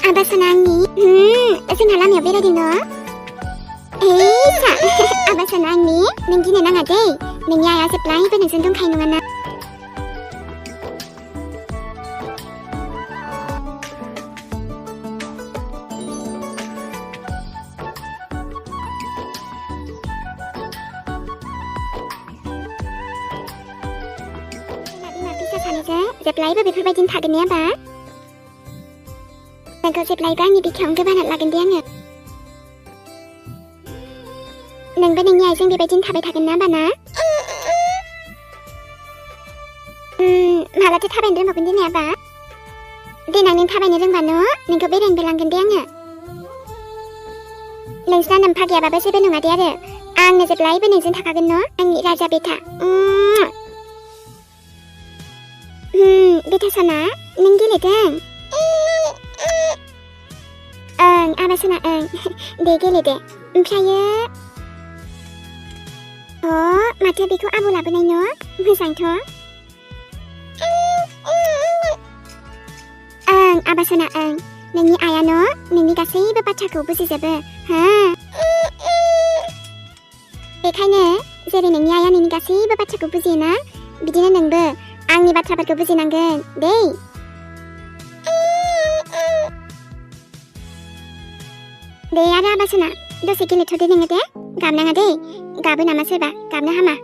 Abah senangnya, जोंहा लामायाव बेरायदों न'? सा आबा senangnya, नों गिनो नाङा दै, नोंनि आइया जेब्लायबो नोंजों दंखायो नङाना? बिमा-बिफा सानैजों जेब्लायबो बेफोरबायदिनो थागोन ने आबा? नोंखौ जेब्लायबो आंनि बिखायावनो गोबाना लागोन दे आङो। नोंबो नोंनि आइजों बेबायदिनो थाबाय थागोन ना आबा ना? मालाथो थाबायनो रोंबावगोन दे ने आबा? देनां नों थाबायनो रोंबा न' नोंखौ बेरायनोबो लांगोन दे आङो। नोंसिना नोमफा गैयाबाबो जेबो नङा दे आरो आंनो जेब्लायबो नोंजों थाखागोन न' आंनि राजा बेटा। बेटा सना नों गेलेदों? आबा सना दे गेलेदे। ओमफ्रायो माथो बेखौ आबौ लाबोनाय न' मोजांथ'। आबा सना नोंनि आइया न' नोंनि गासैबो बाथ्राखौ बुजिजोबो हो? बेखायनो जेरै नोंनि आइया नोंनि गासैबो बाथ्राखौ बुजियोना बिदिनो नोंबो आंनि बाथ्राफोरखौ बुजिनांगोन दै। दे आरो आबा सना दसे गेलेथ'दो नोङो दे, गाबनाङा दै, गाबो नामा सोरबा, गाबनो हामा।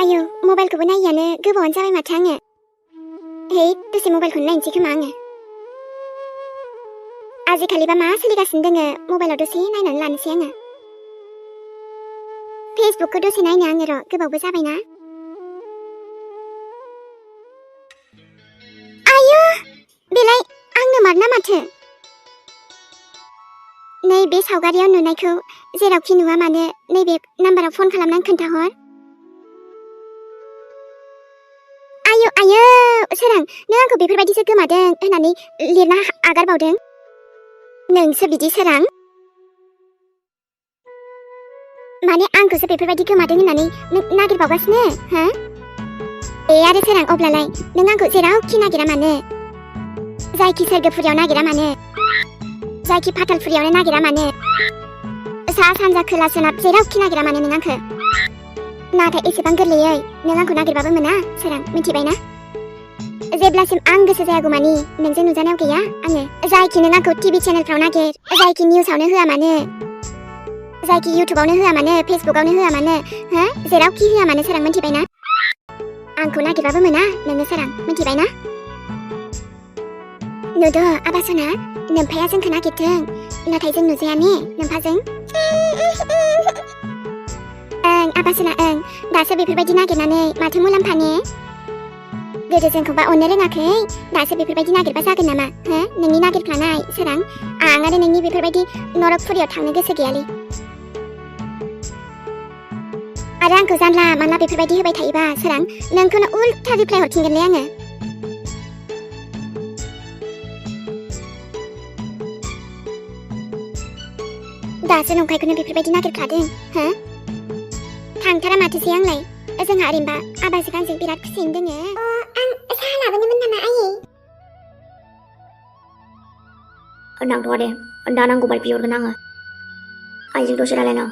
आयौ मबाइलखौबो नायियानो गोबावानो जाबाय माथो आङो। दसे मबाइलखौनो नायनोसै खोमा आङो। आजिखालिबा मा सोलिगासिनो दोङो मबाइलाव दसे नायनानै लानोसै आङो। फेसबुकखौ दसे नायनो आङो र' गोबावबो जाबायना। बेलाय आंनो मारना माथो? नैबे सावगारियाव नुनायखौ जेरावखि नुवा मानो नैबे नाम्बाराव फन खालामनानै खोन्थाहर। आयौ सोरां नों आंखौ बेफोरबायदिसो गोमादों होननानै लिरना आगारबावदों। नोंसो बिदि सोरां माने आंखौसो बेफोरबायदि गोमादों होननानै नागिरबावगासिनो हो? आरो सोरां अब्लालाय नों आंखौ जेरावखि नागिरा मानो, जायखि सोरगोफुरियाव नागिरा मानो, जायखि फाथालफुरियावनो नागिरा मानो, सा सानजा खोला सोनाब जेरावखि नागिरा मानो नों आंखौ, नाथाय एसेबां गोरलैयै नों आंखौ नागिरबाबो मोना सोरां मिथिबायना? जेब्लासिम आं गोसो जायागौमानि नोंजों नुजानायाव गैया आङो। जायखि नों आंखौ टिभि चेनेलफ्राव नागिर, जायखि निउसावनो होआ मानो, जायखि इउटुबावनो होआ मानो, फेसबुकावनो होआ मानो, जेरावखि होआ मानो सोरां मिथिबायना? आंखौ नागिरबाबो मोना नोङो सोरां मिथिबायना? नुद' आबा सना नोम्फाया जोंखौ नागिरथों, नाथाय जों नुजाया ने नोम्फाजों? आबा सना दासो बेफोरबायदि नागिरनानै माथो मुलाम्फा ने? गोदो जोंखौबा अननो रोङाखै, दासो बेफोरबायदि नागिरबा जागोन नामा हो? नोंनि नागिरफ्लानाय सोरां आं आरो नोंनि बेफोरबायदि नरकफुरियाव थांनो गोसो गैयालै। आरो आंखौ जानला मानला बेफोरबायदि होबाय थायोबा सोरां नोंखौनो उल्था रिप्लाय हरफिनगोनलै आङो। दासो नंखायखौनो बेफोरबायदि नागिरखादों हो? थांथारा माथोसै आंलाय, जोंहा ओरैनोबा आबाजों आंजों बिराद खुसियैनो दोङो। आं साहा लाबोनोमोन नामा आयै? नांथ'आ दे, दा नांगौबा बिहरगोन आङो। आइजों दसे रायलायनो।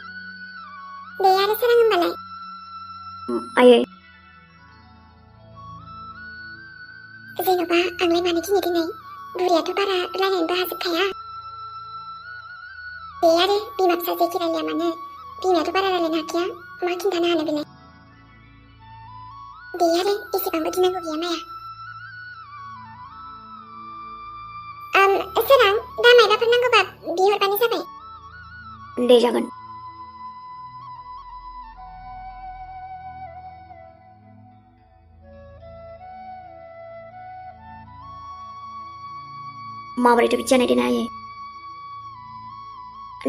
दे आरो सोरां होनबालाय। आयै जेन'बा आंलाय मानो गिनो दिनै, बुरियाथ' बारा रायलायनोबो हाजोबखाया। दे आरो बिमा फिसा जेखि रायलाया मानो, बिमायाथ' बारा रायलायनो हाखाया, मा खिन्थानो हानो बेलाय। दे आरो एसेबांबो गिनांगौ गैया माया। सोरां दा मायबाफोर नांगौबा बिहरबानो जाबाय। दे जागोन। माबोरैथो बिदि जानाय देना आयै?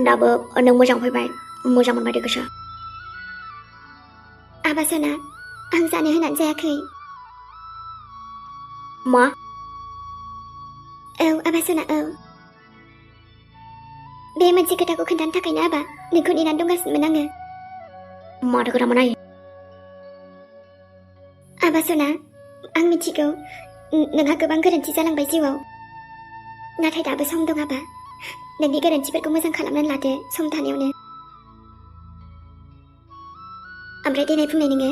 दाबो नों मोजां फैबाय, मोजां मोनबाय दे गोसोआ। आबा सना आं जानो होनानै जायाखै। मा? आबा सना बे मोनसे खोथाखौ खोन्थानो थाखायनो आबा नोंखौ नेनानै दंगासिनोमोन आङो। माथो खोथामोन आयै? आबा सना आं मिथिगौ नोंहा गोबां गोरोन्थि जालांबाय जिउआव नाथाय दाबो सम दं आबा नोंनि गोरोन्थिफोरखौ मोजां खालामनानै लादो सम थानायावनो ओमफ्राय देनाय बुंनाय नोङो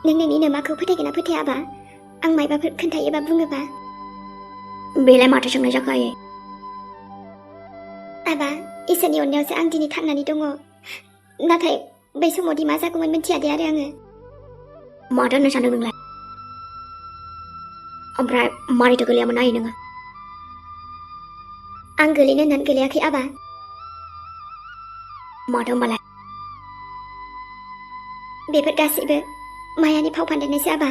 नों नोंनि नोमाखौ फोथायगोन ना फोथायाबा आं मायबाफोर खोन्थायोबा बुङोबा बेलाय माथो सोंनाय जाखो आयै आबा इसोरनि अननायावसो आं दिनै थांनानै दङ नाथाय बै समावदि मा जागौमोन मिथिया दे आरो आङो माथो होननो सानदों नोंलाय ओमफ्राय मारैथो गोलैयामोन आयै नोङो आं गोलैनो होननानै गोलैयाखै आबा माथो होमबालाय बेफोर गासैबो मायानि फाव फान्दायनायसो आबा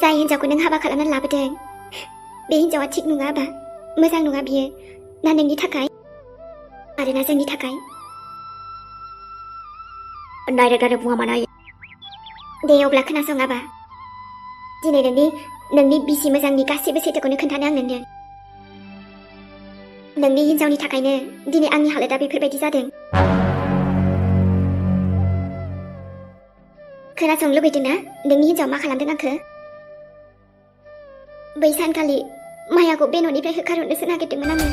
जाय हिन्जावखौ नों हाबा खालामनानै लाबोदों बे हिन्जावा थिग नङा आबा मोजां नङा बियो ना नोंनि थाखाय आरो ना जोंनि थाखाय डाइरेक्ट बुङा मानो आयै दे अब्ला खोनासं आबा दिनै नोंनि बिसि मोजांनि गासैबो सैथोखौनो खोन्थानो आं नोंनो नोंनि हिन्जावनि थाखायनो दिनै आंनि हालोदा बेफोरबायदि जादों खोनासंनो लुबैदों ना नोंनि हिन्जाव मा खालामदों आंखो बै सानखालि मायाखौ बे न'निफ्राय होखारहरनोसो नागिरदोंमोन आङो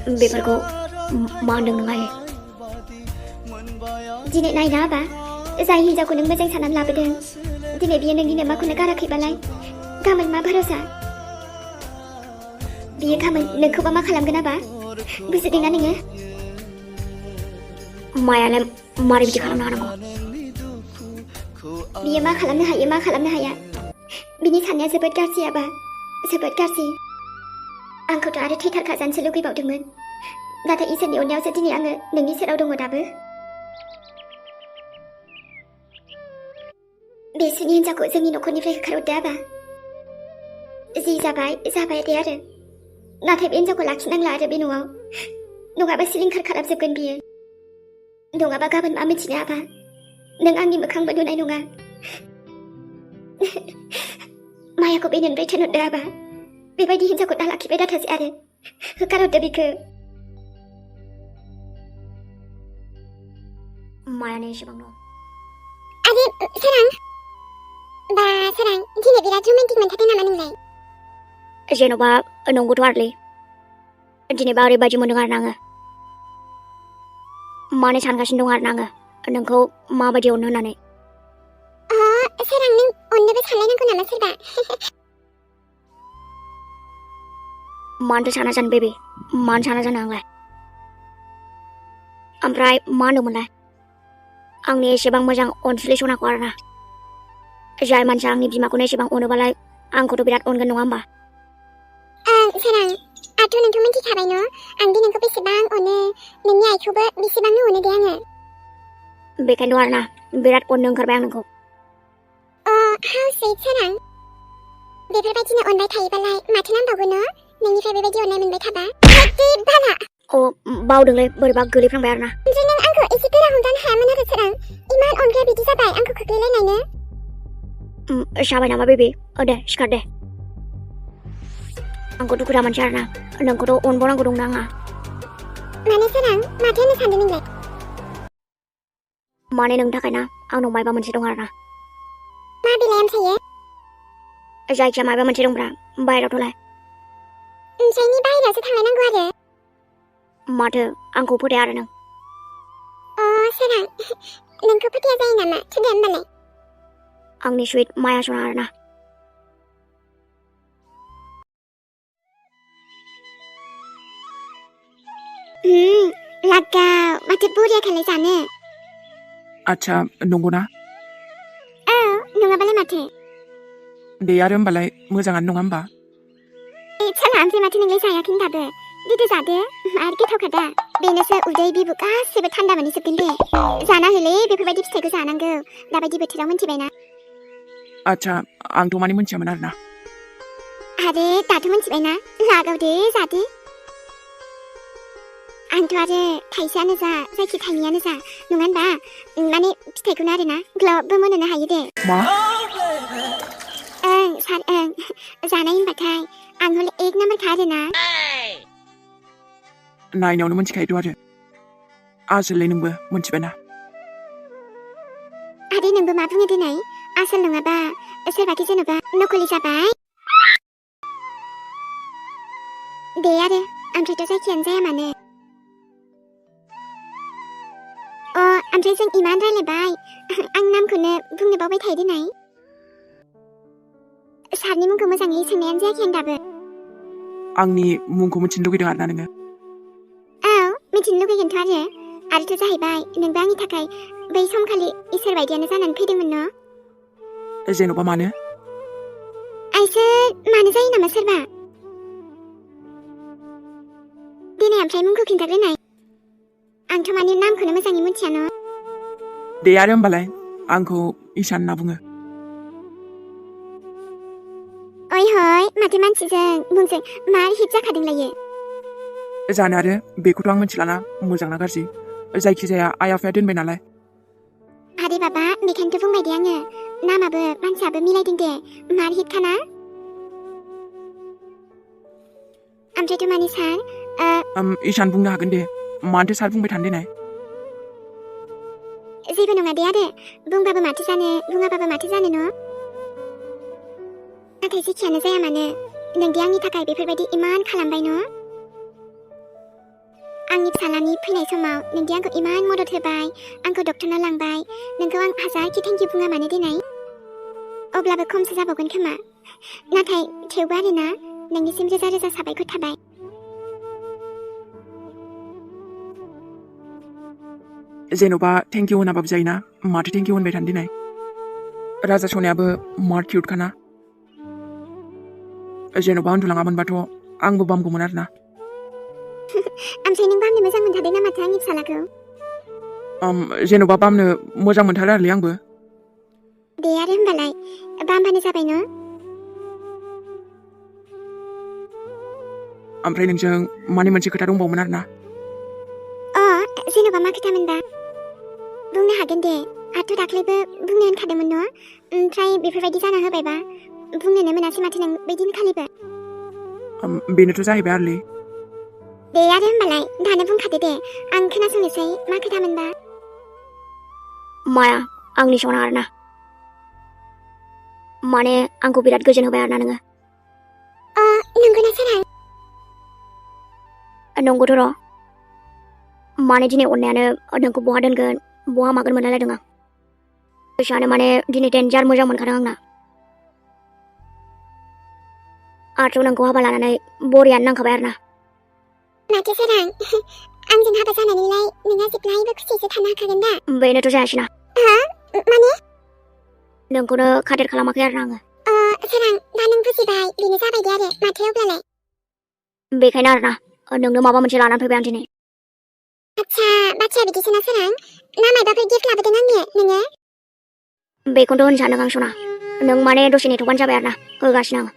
बेफोरखौ मा होनदों नों आयै दिनै नायना आबा जाय हिन्जावखौ नों मोजां साननानै लाबोदों दिनै बियो नोंनि नोमाखौनो गाराखैबालाय गाबोन मा भरोसा बियो गाबोन नोंखौबा मा खालामगोन आबा बुजिदोंना नोङो मायालाय मारै बिदि खालामनो हानांगौ बियो मा खालामनो हायो मा खालामनो हाया बिनि साननाया जोबोद गाज्रि आबा जोबोद गाज्रि आंखौथ' आरो थैथारखाजानोसो लुगैबावदोंमोन नाथाय इसोरनि अननायावसो दिनै आङो नोंनि सेराव दङ दाबो बिसोरनि हिन्जावखौ जोंनि न'खरनिफ्राय होखारहरदो आबा जि जाबाय दे आरो नाथाय बे हिन्जावखौ लाखिनांला आरो बे न'आव नङाबा सिलिंखार खालामजोबगोन बियो नङाबा गाबोन मा मिथिनो आबा नों आंनि मोखांबो नुनाय नङा मायाखौ बे नोंनिफ्राय थिनहरदो आबा बेबायदि हिन्जावखौ दा लाखिबाय दाथासै आरो होखारहरदो बिखौ मायानो एसेबां दं आरो सोरां दिनै बिराद रमान्टिक मोनथारदों नामा नोंलाय जेन'बा नंगौथ' आरोलै दिनैबा ओरैबायदि मोनदों आरो आङो माने सानगासिनो दं आरो आङो नोंखौ माबायदि अननो होननानै सोरां नों अननोबो सानलायनांगौ नामा सोरबा मानोथो साना जानो बेबि मानो साना जानो आंलाय ओमफ्राय मा होनदोंमोनलाय आंनि एसेबां मोजां अनसुलि सनाखौ आरोना जाय मानसिया आंनि बिमाखौनो एसेबां अनोबालाय आंखौथ' बिराद अनगोन नङा होमबा सोरां आंथ' नोंखौ मिथिखाबाय न' आंदि नोंखौ बेसेबां अनो नोंनि आइखौबो बेसेबांनो अनो दे आङो बेखायनोथ' आरोना बिराद अननो ओंखारबाय आं नोंखौ हाउ स्वीट सोरां बेफोरबायदिनो अनबाय थायोबालाय माथो नांबावगौ न' नोंनिफ्राय बेबायदि अननाय मोनबाय थाबा बाला बावदोंलै बोरैबा गोलैफ्लांबाय आरोना ओमफ्राय नों आंखौ एसे गोरा हमदानो हायामोन आरो सोरां इमान अनग्राया बिदि जाबाय आंखौ खोख्लैलायनायनो जाबाय नामा बेबि दे सिखार दे आंखौ दुखु दामोनसै आरोना नोंखौथ' अनबावनांगौ दंना आंहा माने सोरां माथो होननो सानदों नोंलाय माने नोंनि थाखाय ना आंनाव मायबा मोनसे दं आरोना मा बेलाय ओमफ्रायो जायखिया मायबा मोनसे दंब्रा बाहेरावथ'लाय ओमफ्रायनि बाहेरायावसो थांलायनांगौ आरो माथो आंखौ फोथाया आरो नों सोरां नोंखौ फोथाया जायो नामा थुदे होमबालाय आंनि सुइट माया सना आरोना लागाव माथो बरिया खालाय जानो आच्छा नंगौना नङाबालाय माथो दे आरो होमबालाय मोजाङानो नङा होमबा साला ओमफ्राय माथो नोंलाय जायाखै दाबो गिदिर जादो आरो गोथावखा दा बेनोसो उदै बिबु गासैबो थान्दा मोनहैजोबगोन दे जाना होलै बेफोरबायदि फिथाइखौ जानांगौ दाबायदि बोथोराव मिथिबायना आच्छा आंथ' माने मोनथियामोन आरोना आरो दाथ' मिथिबायना लागावदो जादो आंथ' आरो थाइसेयानो जा जायखि थाइनैयानो जा नङा होनबा माने फिथाइखौनो आरोना ग्लबबो मोनहोनो हायो दे मा ओं जानाय होनबाथाय आं हले एक नाम्बारखा आरोना नायनायावनो मोनथिखायोथ' आरो आसोलै नोंबो मोनथिबायना आदै नोंबो मा बुङो दिनै आसोल नङाबा सोरबाखि जेन'बा नकलि जाबाय दे आरो ओमफ्रायथ' जायखियानो जाया मानो ओमफ्राय जों इमान रायलायबाय आं नामखौनो बुंनो बावबाय थायो दिनै सारनि मुंखौ मोजाङै सोंनायानो जायाखै आं दाबो आंनि मुंखौ मिथिनो लुगैदों आरोना नोङो औ मिथिनो लुगैगोनथ' आरोथ' जाहैबाय नोंबो आंनि थाखाय बै समखालि इसोर बायदियानो जानानै फैदोंमोन न' जेन'बा मानो आइसोर मानो जायो नामा सोरबा दिनै ओमफ्राय मुंखौ खिन्थाग्रोनाय आंथ' माने नामखौनो मोजाङै मिथिया न' दे आरो होमबालाय आंखौ इसान होनना बुङो ओइ हय माथो मानसिजों मुंजों मार हिट जाखादोंलायो जानो आरो बेखौथ' आं मिथिलाना मोजां ना गाज्रि जायखिजाया आइ आफाया दोनबाय नालाय आरे बाबा बेखायनोथ' बुंबाय दे आङो नामाबो मानसियाबो मिलायदों दे मार हिटखाना ओमफ्रायथ' माने सार इसान बुंनो हागोन दे मानोथो सार बुंबाय थानो देनाय जेबो नङा दे आरो बुंबाबो माथो जानो बुङाबाबो माथो जानो न' नाथाय जेखियानो जाया मानो नोंदि आंनि थाखाय बेफोरबायदि इमान खालामबाय न' आंनि फिसालानि फैनाय समाव नोंदि आंखौ इमान मदद होबाय आंखौ डक्टरनाव लांबाय नोंखौ आं हाजारखि थेंकिउ बुङा मानो दिनै अब्लाबो खमसो जाबावगोन खोमा नाथाय थेवबो आरोना नोंनिसिम रोजा रोजा साबायखर थाबाय जेन'बा थेंकिउ होनाबाबो जायोना माथो थेंकिउ होनबाय थानो देनाय राजा सनायाबो मार किउटखाना जेन'बा उन्दुलाङामोनबाथ' आंबो बामगौमोन आरोना ओमफ्राय नों बामनो मोजां मोनथारदों ना माथो आंनि फिसालाखौ जेन'बा बामनो मोजां मोनथारो आरोलै आंबो दे आरो होमबालाय बामबानो जाबाय न' ओमफ्राय नोंजों माने मोनसे खोथा दंबावोमोन आरोना जेन'बा मा खोथामोनबा बुंनो हागोन दे आंथ' दाख्लैबो बुंनो होनखादोंमोन न' ओमफ्राय बेफोरबायदि जाना होबायबा बुंनोनो मोनासै माथो नों बै दिनखालिबो बेनोथ' जाहैबाय आरोलै दे आरो होमबालाय दानो बुंखादो दे आं खोनासंनोसै मा खोथामोनबा माया आंनि सना आरोना माने आंखौ बिराद गोजोन होबाय आरोना नोङो नंगौना सोरां नंगौथ' र' माने दिनै अननायानो नोंखौ बहा दोनगोन बहा मागोन मोनलायलायदों आं गोसोआनो माने दिनै डेन्जार मोजां मोनखादों आंना आरो नोंखौ हाबा लानानै बरियानो नांखाबाय आरोना माथो सोरां आंजों हाबा जानानैलाय नोंहा जेब्लायबो खुसिसो थानो हाखागोन दा बेनोथ' जायासैना माने नोंखौनो खाथेर खालामाखै आरोना आङो सोरां दा नों बुजिबाय बेनो जाबाय दे आरो माथो अब्लालाय बेखायनो आरोना नोंनो माबा मोनसे लानानै फैबाय आं दिनै आच्छा बाथ्राया बिदिसोना सोरां ना मायबाफोर गिफ्ट लाबोदों आंनो नोङो बेखौनोथ' होनो सानदों आं सना नों माने दसे नेथ'बानो जाबाय आरोना होगासिनो आं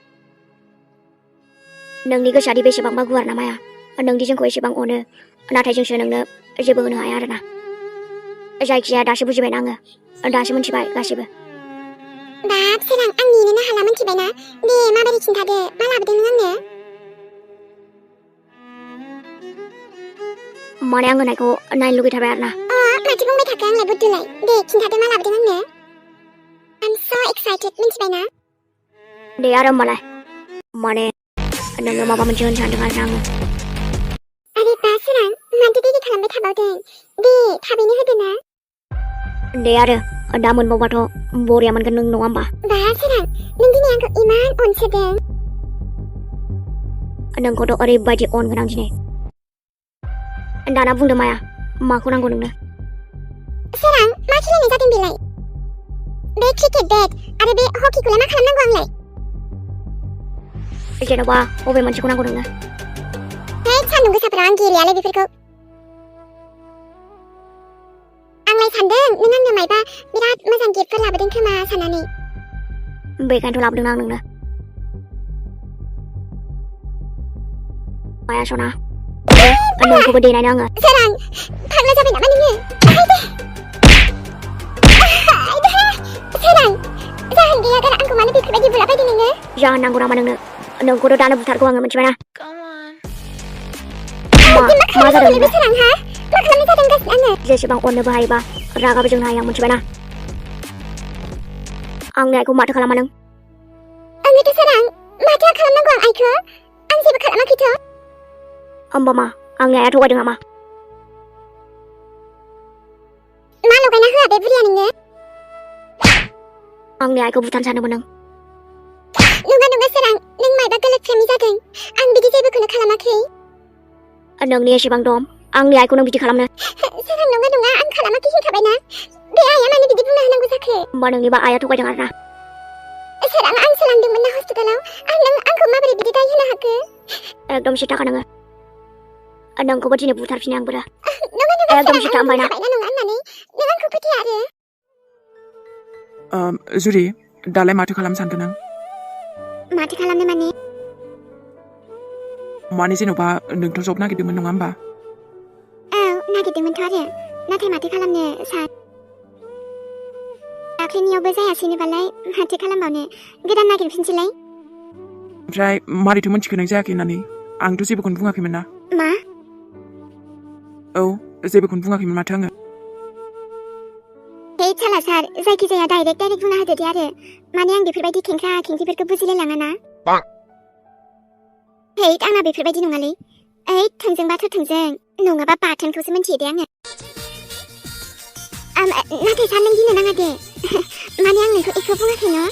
नोंनि गोसोआदि बेसेबांबा गुवार ना माया नोंदि जोंखौ एसेबां अनो नाथाय जोंसो नोंनो जेबो होनो हाया आरोना जायखिजाया दासो बुजिबायना आङो दासो मिथिबाय गासिबो बाब सोरां आं नेनोनो हाला मिथिबायना दे माबोरै खिन्थादो मा लाबोदों नों आंनो माने आं होनायखौ नायनो लुगैथारबाय आरोना माथो बुंबाय थाखो आंलाय बुद्दुलाय दे खिन्थादो मा लाबोदों आंनो I'm so excited मिथिबायना दे आरो होमबालाय माने नोंनो माबा मोनसे होनो सानदों आरोना आङो आरे बा सोरां मानोथो देरि खालामबाय थाबावदों दे थाबैनो होदो ना दे आरो दा मोनबावबाथ' बरिया मोनगोन नों नङा होमबा बा सोरां नों दिनै आंखौ इमान अनसोदों नोंखौथ' ओरैबायदि अनगोन आं दिनै दाना बुंदो माया माखौ नांगौ नोंनो सोरां मा खेलायनाय जादों बेलाय बे क्रिकेट बेट आरो बे हकिखौलाय मा खालामनांगौ आंलाय जेन'बा बबे मोनसेखौ नांगौ नोंनो सान्दुं गोसाफोराव आं गेलेयालै बेफोरखौ आंलाय सान्दों नों आंनो मायबा बिराद मोजां गिफ्टफोर लाबोदों खोमा साननानै बेखायनोथ' लाबोदों आं नोंनो माया सना नोंखौबो देनायनो आङो सोरां फाग्ला जाबाय नामा नोङो सोरां जाहोन गैया गारा आंखौ मानो बेफोरबायदि बुलाबायदो नोङो जाहोन नांगौ नामा नोंनो नोंखौथ' दानो बुथारगौ आङो मिथिबाय ना मा जादों लोगो सोरां हा मा खालामनाय जादों गासिनो आङो जेसेबां अननोबो हायोबा रागाबो जोंनो हायो आं मिथिबाय ना आंनि आइखौ माथो खालामा नों आंनिथ' सोरां माथो खालामनांगौ आं आइखौ आं जेबो खालामाखैथ' होमबा मा आंनि आइया थगायदों नामा मा लगायना होआ बे बुरिया नोङो आंनि आइखौ बुथारनो सानदोंमोन नों नङा सोरां नों मायबा गलतफहमी जादों आं बिदि जेबोखौनो खालामाखै नोंनि एसेबां दम आंनि आइखौ नों बिदि खालामनो सोरां नङा आं खालामाखै होनखाबायना बे आइया मानो बिदि बुंना होनांगौ जाखो होमबा नोंनिबा आइया थगायदों आरोना सोरां आं सोलांदोंमोन ना हस्पिटालाव नों आंखौ माबोरै बिदि दाय होनो हाखो एकदम सिथाखा नोङो नोंखौबो दिनै बुथारफिनो आंबो दा नङा एकदम सोरां सिथा आं ओमफ्राय ना बुंखाबायना नङा होननानै नों आंखौ फोथाया आरो जुरि दालाय माथो खालामनो सानखो नों माथो खालामनो माने जेन'बा नोंथ' जब नागिरदोंमोन नङा होमबा औ नागिरदोंमोनथ' आरो नाथाय माथो खालामनो सार दाख्लैनियावबो जायासैनोबालाय माथो खालामबावनो गोदान नागिरफिनसैलाय ओमफ्राय मारैथो मोनथिखो नों जायाखै होननानै आंथ' जेबोखौनो बुङाखैमोन ना मा औ जेबोखौनो बुङाखैमोन माथो आङो हे साला सार जायखिजाया डाइरेक्ट बुंना होदो दे आरो माने आं बेफोरबायदि खेंख्रा खेंख्रिफोरखौ बुजिलायलाङा ना हे आंना बेफोरबायदि नङालै ओइ थोंजोंबाथ' थोंजों नङाबा बाथोनखौसो मिन्थियो दे आङो नाथाय सार नों गिनो नाङा दे माने आं नोंखौ एख' बुङाखै न'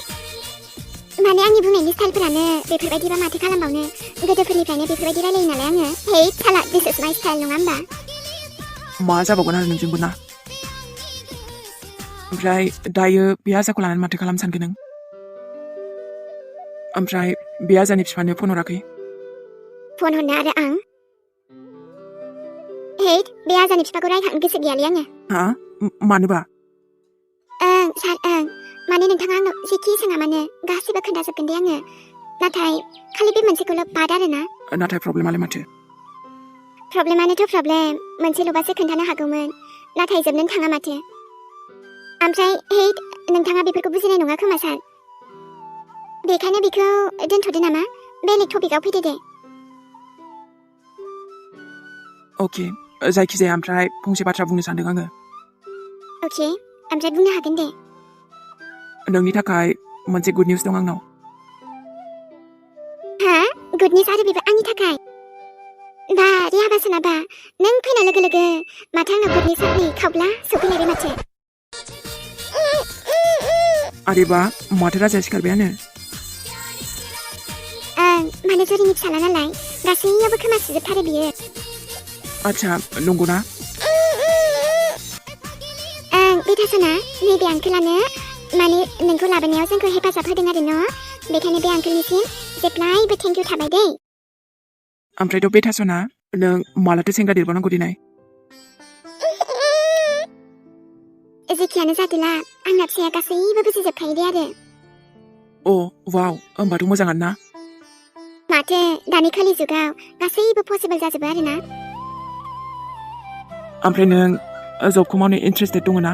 माने आंनि बुंनायनि स्टाइलफोरानो बेफोरबायदिबा माथो खालामबावनो गोदोफोरनिफ्रायनो बेफोरबायदि रायलायो नालाय आङो हे साला दिस इज माय स्टाइल नङा होमबा मा जाबावगोन आरो नोंजोंबो ना ओमफ्राय दायो बे आजाखौ लानानै माथो खालामनो सानखो नों ओमफ्राय बे आजानि बिफानो फन हराखै फन हरनो आरो आं हे बे आजानि बिफाखौ रायखांनो गोसो गैयालै आङो हा मानोबा ओं सार ओं माने नोंथाङा आंनाव जेखि सोङा मानो गासिबो खोन्थाजोबगोन दे आङो नाथाय खालि बे मोनसेखौल' बाद आरो ना नाथाय प्रब्लेमालाय माथो प्रब्लेमानोथ' प्रब्लेम मोनसेल'बासो खोन्थानो हागौमोन नाथाय जोबनोनो थाङा माथो ओमफ्राय हे नोंथाङा बेफोरखौ बुजिनाय नङा खोमा सार बेखायनो बेखौ दोनथ'दो नामा बेलेग टपिकआव फैदो दे अके जायखिजाया ओमफ्राय फंसे बाथ्रा बुंनो सानदों आङो अके ओमफ्राय बुंनो हागोन दे नोंनि थाखाय मोनसे गुड निउस दं आंनाव हा गुड निउस आरो बेबो आंनि थाखाय बा रे हाबा सोनाबा नों फैनाय लोगो लोगो माथो आंनाव गुड निउसनि खावब्ला सफैलायबाय माथो आरेबा माथो राजाया सिखारबायानो ओं माने जुरिनि फिसाला नालाय गासैयावबो खोमा सुजोबथारो बियो आच्छा नंगौना ओं बेथासना नैबे आंकोलानो माने नोंखौ लाबोनायाव जोंखौ हेफाजाब होदों आरो न' बेखायनो बे आंकोलनिसिम जेब्लायबो थेंक इउ थाबाय दै ओमफ्रायथ' बे थासना नों मालाथो सेंग्रा देरबावनांगौ दिनै जेखियानो जादोला आंना फिसाया गासैबो बुजिजोबखायो दे आरो अ वाव होमबाथ' मोजाङानो ना माथो दानि खालि जुगाव गासैबो पसिबल जाजोबो आरो ना ओमफ्राय नों जबखौ मावनो इन्टारेस्टेड दङ ना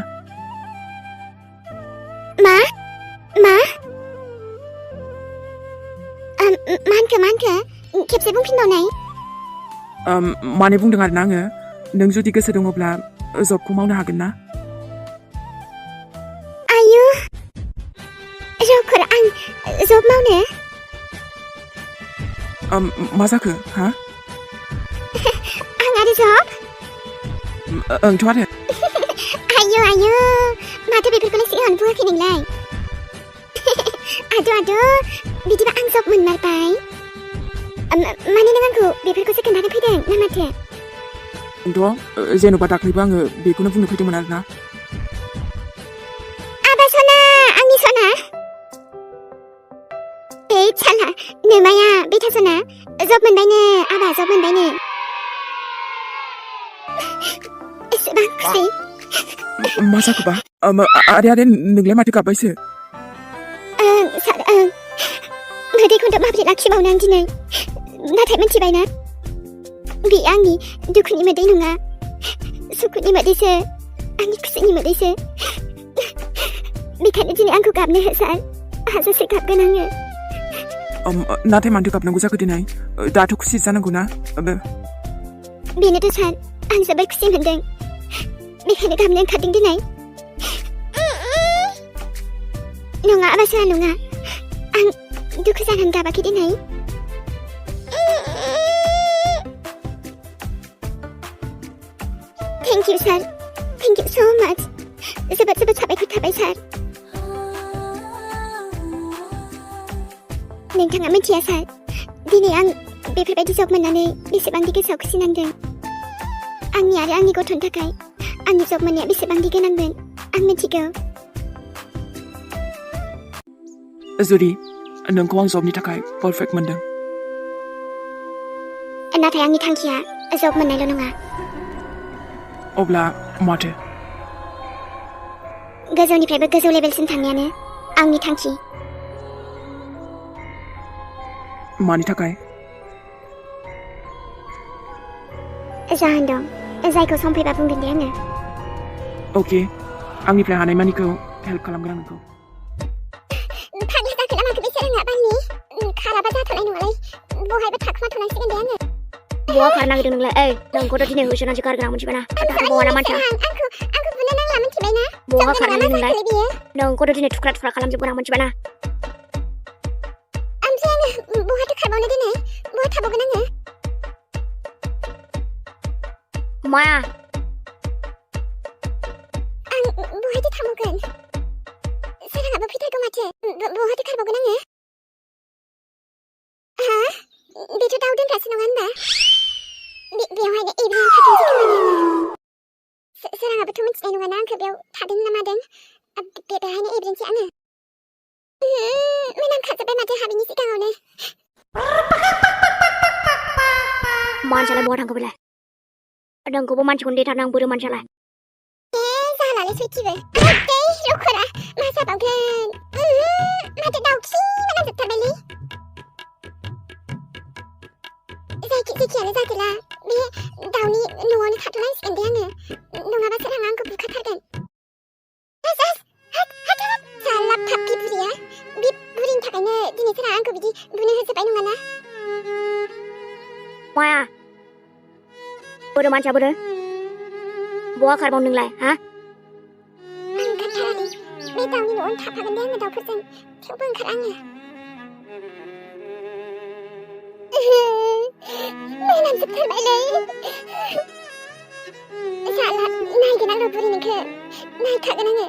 मा मा मानखो खेबसे बुंफिनबावनाय माने बुंदों आरोना आङो नों जुदि गोसो दङब्ला जबखौ मावनो हागोन ना आयु जबखौ आं जब मावनो मा जाखो हा आं आरो जब ओंथ' आरो आयु माथो बेफोरखौलाय सिगाङावनो बुङाखै नोंलाय आद' बिदिबा आं जब मोनमारबाय माने नों आंखौ बेफोरखौसो खोन्थानो फैदों ना माथो जेन'बा दाख्लैबो आङो बेखौनो बुंनो फैदोंमोन आरोना आबा सना आंनि सना ए साला नोमाया बेथा सना जब मोनबायनो आबा जब मोनबायनो एसेबां खुसि मा जाखोबा आरे नोंलाय माथो गाबबायसो सार मोदैखौथ' माबोरै लाखिबावनो आं दिनै नाथाय मिथिबायना बे आंनि दुखुनि मोदै नङा सुखुनि मोदैसो आंनि खुसिनि मोदैसो बेखायनो दिनै आंखौ गाबनो हो सार हाजासे गाबगोन आङो नाथाय मानोथो गाबनांगौ जाखो दिनै दाथ' खुसि जानांगौ ना बेनोथ' सार आं जोबोद खुसि मोनदों बेखायनो गाबनो ओंखारदों दिनै नङा बासरा नङा आं दुखु जानानै गाबाखै दिनै thank you sir thank you so' much जोबोद जोबोद साबायखर थाबाय सार नोंथाङा मिथिया सार दिनै आं बेफोरबायदि जब मोननानै बेसेबांदि गोसोआव खुसि नांदों आंनि आरो आंनि गथ'नि थाखाय आंनि जब मोननाया बेसेबांदि गोनांमोन आं मिथिगौ जुदि नोंखौ आं जबनि थाखाय पारफेक्ट मोनदों नाथाय आंनि थांखिया जब मोननायल' नङा अब्ला माथो गोजौनिफ्रायबो गोजौ लेभेलसिम थांनायानो आंनि थांखि मानि थाखाय जाहोन दं जायखौ सम फैबा बुंगोन दे आङो अके आंनिफ्राय हानायमानिखौ हेल्प खालामगोन आं नोंखौ फाग्ला जाखो ना माखो बे सोराङा बालनि खाराबा जाथ'नाय नङालै बहायबो थाखुमाथ'नांसिगोन दे आङो बहा खारनो नागिरदों नोंलाय नोंखौथ' दिनै होसोनानसो गारगोन आं मिथिबाय ना दाथ' बहा ना मानसिया आंखौ बुनो नांला मिथिबाय ना बहा खारनो नागिरदों नोंलाय नोंखौथ' दिनै थुख्रा थुख्रा खालामजोबगोन आं मिथिबाय ना ओमफ्राय आङो बहाथो खारबावनो दिनै बहा थाबावगोन आङो माया आं बहायथो थाबावगोन सोराङाबो फैथारगौ माथो बहाथो खारबावगोन आङो हा बेथ' दाउ दोनग्रासो नङा होनबा बेवहायनो एब्रिन थाथोंसै खोमा आङो सोराङाबोथ' मिथिनाय नङाना आंखौ बेयाव थादों ना मादों बेवहायनो एब्रिनसै आङो मोनामखाजोब्बाय माथो हाबिनि सिगाङावनो मानसियालाय बहा थांखो बेलाय नोंखौबो मानसिखौनो देथारनां बोरो मानसियालाय जालालै सयथिबो रखरा मा जाबावगोन माथो दाउखि मोनामजोबथारबायलै जेखियानो जादोला बे दाउनि न'आवनो थाथ'नांसिगोन दे आङो नङाबा सोराङा आंखौ बुखाथारगोन जाला फापि बुरिया बे बुरिनि थाखायनो दिनै सोराङा आंखौ बिदि बुनो होजोब्बाय नङाना माया बोरो मानसिया बोरो बहा खारबाव नोंलाय हा आं ओंखारथारालै बे दाउनि न'आवनो थाफागोन दे आङो दाउफोरजों थेवबो ओंखारा आङो मोनामजोबथारबायलै जाला नायगोन आङो बुरि नोंखौ नायखागोन आङो